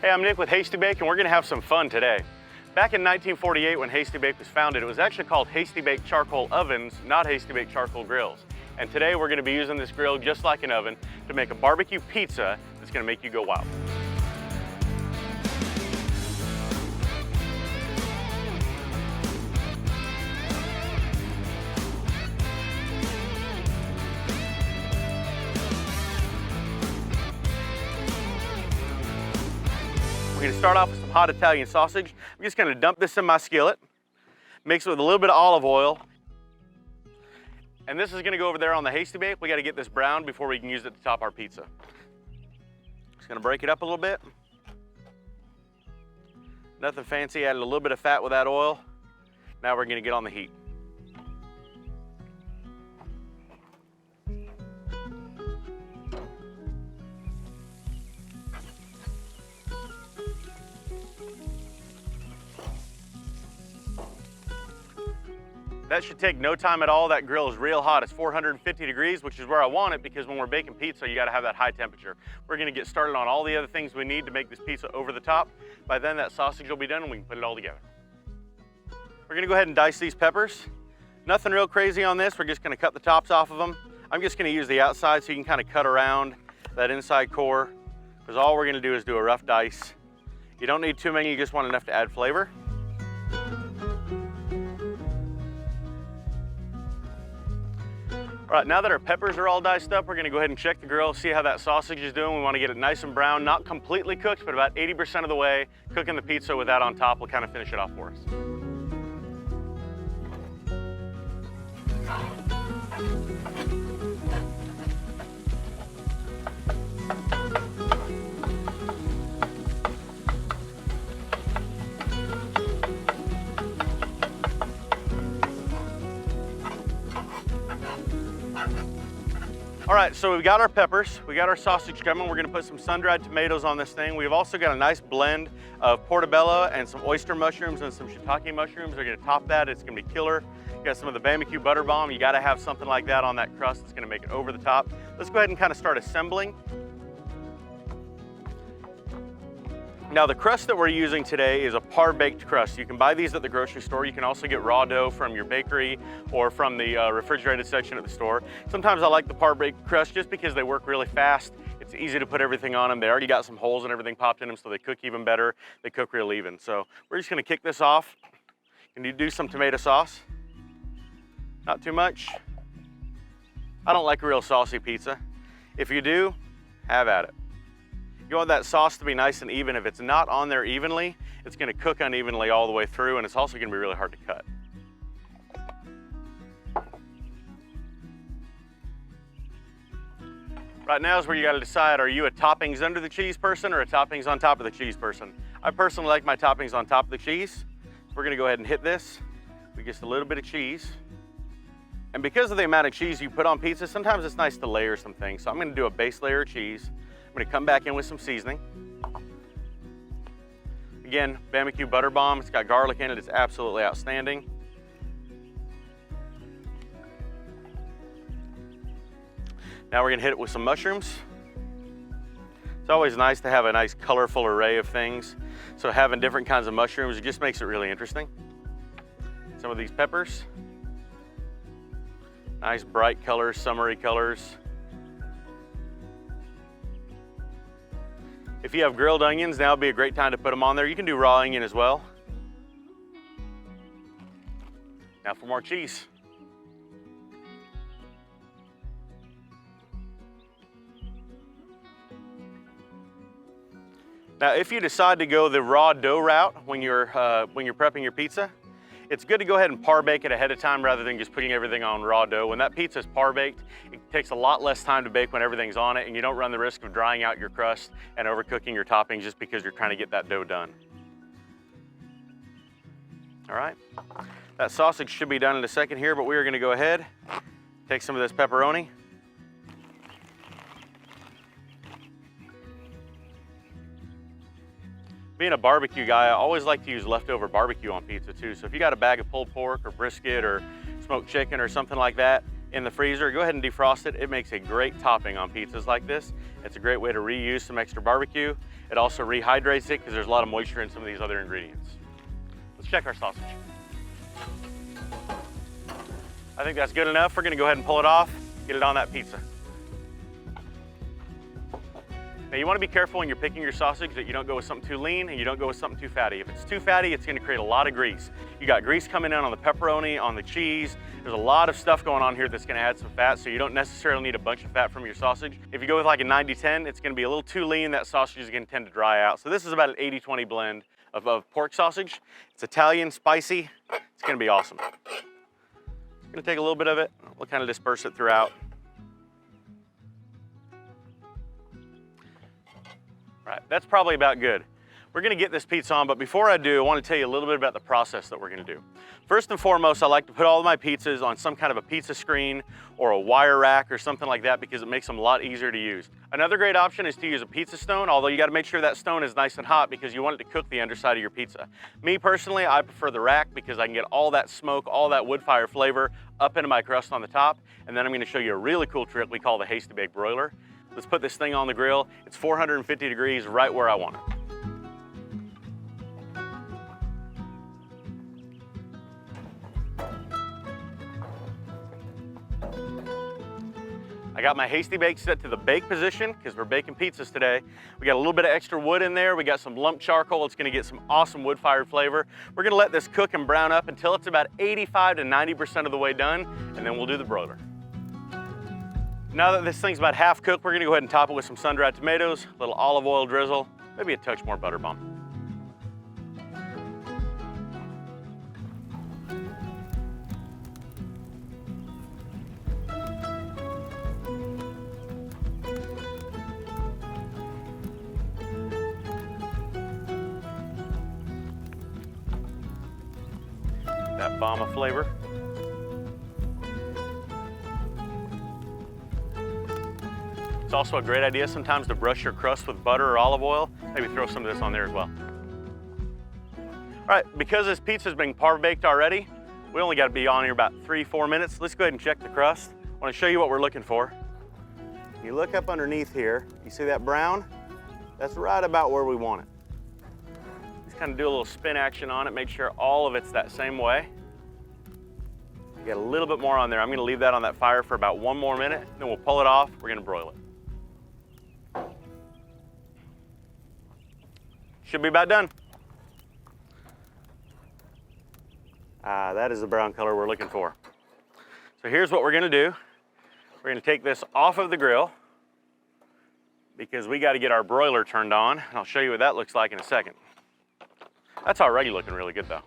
Hey, I'm Nick with Hasty Bake, and we're gonna have some fun today. Back in 1948, when Hasty Bake was founded, it was actually called Hasty Bake Charcoal Ovens, not Hasty Bake Charcoal Grills. And today we're gonna be using this grill just like an oven to make a barbecue pizza that's gonna make you go wild. We're gonna start off with some hot Italian sausage. I'm just gonna dump this in my skillet, mix it with a little bit of olive oil, and this is gonna go over there on the Hasty Bake. We gotta get this brown before we can use it to top our pizza. Just gonna break it up a little bit. Nothing fancy, added a little bit of fat with that oil. Now we're gonna get on the heat. That should take no time at all. That grill is real hot. It's 450 degrees, which is where I want it because when we're baking pizza, you gotta have that high temperature. We're gonna get started on all the other things we need to make this pizza over the top. By then, that sausage will be done and we can put it all together. We're gonna go ahead and dice these peppers. Nothing real crazy on this. We're just gonna cut the tops off of them. I'm just gonna use the outside so you can kind of cut around that inside core, because all we're gonna do is do a rough dice. You don't need too many, you just want enough to add flavor. All right, now that our peppers are all diced up, we're gonna go ahead and check the grill, see how that sausage is doing. We wanna get it nice and brown, not completely cooked, but about 80% of the way. Cooking the pizza with that on top will kind of finish it off for us. All right, so we've got our peppers, we got our sausage coming. We're gonna put some sun-dried tomatoes on this thing. We've also got a nice blend of portobello and some oyster mushrooms and some shiitake mushrooms. We're gonna top that, it's gonna be killer. You got some of the Bama-Q butter bomb. You gotta have something like that on that crust. It's gonna make it over the top. Let's go ahead and kind of start assembling. Now the crust that we're using today is a par-baked crust. You can buy these at the grocery store. You can also get raw dough from your bakery or from the refrigerated section at the store. Sometimes I like the par-baked crust just because they work really fast. It's easy to put everything on them. They already got some holes and everything popped in them, so they cook even better. They cook real even. So we're just gonna kick this off. And you do some tomato sauce. Not too much. I don't like a real saucy pizza. If you do, have at it. You want that sauce to be nice and even. If it's not on there evenly, it's gonna cook unevenly all the way through, and it's also gonna be really hard to cut. Right now is where you gotta decide, are you a toppings under the cheese person or a toppings on top of the cheese person? I personally like my toppings on top of the cheese. So we're gonna go ahead and hit this with just a little bit of cheese. And because of the amount of cheese you put on pizza, sometimes it's nice to layer some things. So I'm gonna do a base layer of cheese. I'm gonna come back in with some seasoning. Again, Bama-Q butter bomb. It's got garlic in it. It's absolutely outstanding. Now we're gonna hit it with some mushrooms. It's always nice to have a nice colorful array of things. So having different kinds of mushrooms, it just makes it really interesting. Some of these peppers. Nice bright colors, summery colors. If you have grilled onions, now would be a great time to put them on there. You can do raw onion as well. Now for more cheese. Now, if you decide to go the raw dough route when you're prepping your pizza, it's good to go ahead and par-bake it ahead of time rather than just putting everything on raw dough. When that pizza is par-baked, it takes a lot less time to bake when everything's on it, and you don't run the risk of drying out your crust and overcooking your toppings just because you're trying to get that dough done. All right, that sausage should be done in a second here, but we are gonna go ahead, take some of this pepperoni. Being a barbecue guy, I always like to use leftover barbecue on pizza too. So if you got a bag of pulled pork or brisket or smoked chicken or something like that, in the freezer. Go ahead and defrost it. It makes a great topping on pizzas like this. It's a great way to reuse some extra barbecue. It also rehydrates it because there's a lot of moisture in some of these other ingredients. Let's check our sausage. I think that's good enough. We're gonna go ahead and pull it off, get it on that pizza. Now you want to be careful when you're picking your sausage that you don't go with something too lean and you don't go with something too fatty. If it's too fatty, it's going to create a lot of grease. You got grease coming in on the pepperoni, on the cheese. There's a lot of stuff going on here that's going to add some fat, so you don't necessarily need a bunch of fat from your sausage. If you go with like a 90-10, it's going to be a little too lean. That sausage is going to tend to dry out. So this is about an 80-20 blend of pork sausage. It's Italian, spicy. It's going to be awesome. I'm going to take a little bit of it. We'll kind of disperse it throughout. Right, that's probably about good. We're gonna get this pizza on, but before I do, I wanna tell you a little bit about the process that we're gonna do. First and foremost, I like to put all of my pizzas on some kind of a pizza screen or a wire rack or something like that because it makes them a lot easier to use. Another great option is to use a pizza stone, although you gotta make sure that stone is nice and hot because you want it to cook the underside of your pizza. Me personally, I prefer the rack because I can get all that smoke, all that wood fire flavor up into my crust on the top. And then I'm gonna show you a really cool trick we call the Hasty Bake Broiler. Let's put this thing on the grill. It's 450 degrees, right where I want it. I got my Hasty Bake set to the bake position because we're baking pizzas today. We got a little bit of extra wood in there. We got some lump charcoal. It's gonna get some awesome wood-fired flavor. We're gonna let this cook and brown up until it's about 85 to 90% of the way done, and then we'll do the broiler. Now that this thing's about half cooked, we're gonna go ahead and top it with some sun-dried tomatoes, a little olive oil drizzle, maybe a touch more butter bomb. That Bama flavor. It's also a great idea sometimes to brush your crust with butter or olive oil. Maybe throw some of this on there as well. All right, because this pizza's been par-baked already, we only got to be on here about 3-4 minutes. Let's go ahead and check the crust. I want to show you what we're looking for. You look up underneath here, you see that brown? That's right about where we want it. Just kind of do a little spin action on it, make sure all of it's that same way. You got a little bit more on there. I'm going to leave that on that fire for about 1 more minute, then we'll pull it off. We're going to broil it. Should be about done. That is the brown color we're looking for. So here's what we're gonna do. We're gonna take this off of the grill because we gotta get our broiler turned on. And I'll show you what that looks like in a second. That's already looking really good though.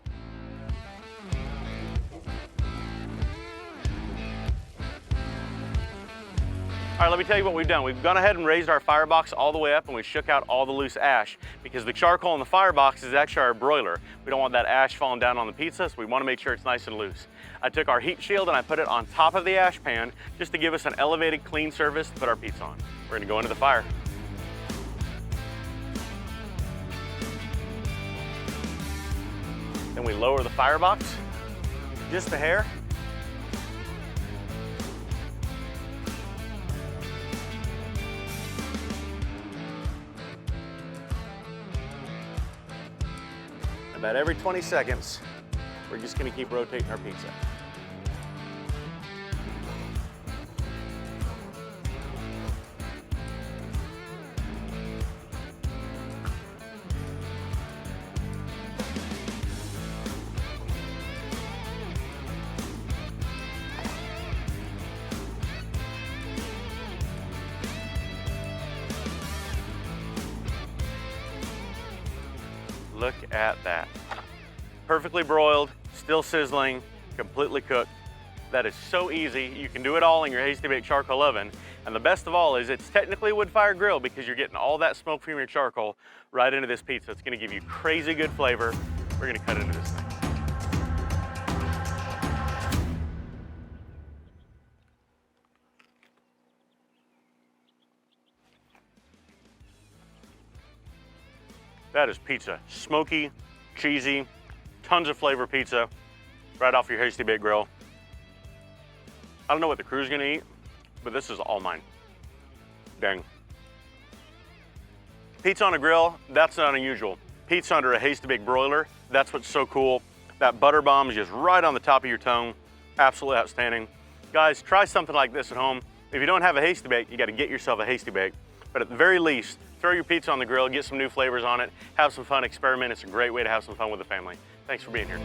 All right, let me tell you what we've done. We've gone ahead and raised our firebox all the way up and we shook out all the loose ash because the charcoal in the firebox is actually our broiler. We don't want that ash falling down on the pizza, so we want to make sure it's nice and loose. I took our heat shield and I put it on top of the ash pan just to give us an elevated, clean surface to put our pizza on. We're gonna go into the fire. Then we lower the firebox just a hair. About every 20 seconds, we're just gonna keep rotating our pizza. Look at that. Perfectly broiled, still sizzling, completely cooked. That is so easy. You can do it all in your Hasty Bake charcoal oven. And the best of all is it's technically a wood-fired grill because you're getting all that smoke from your charcoal right into this pizza. It's gonna give you crazy good flavor. We're gonna cut into this thing. That is pizza. Smoky, cheesy, tons of flavor pizza right off your Hasty Bake Grill. don't know what the crew's gonna eat, but this is all mine. Dang. Pizza on a grill, that's not unusual. Pizza under a Hasty Bake broiler, that's what's so cool. That butter bomb is just right on the top of your tongue. Absolutely outstanding. Guys, try something like this at home. If you don't have a Hasty Bake, you gotta get yourself a Hasty Bake. But at the very least, throw your pizza on the grill, get some new flavors on it, have some fun, experiment. It's a great way to have some fun with the family. Thanks for being here.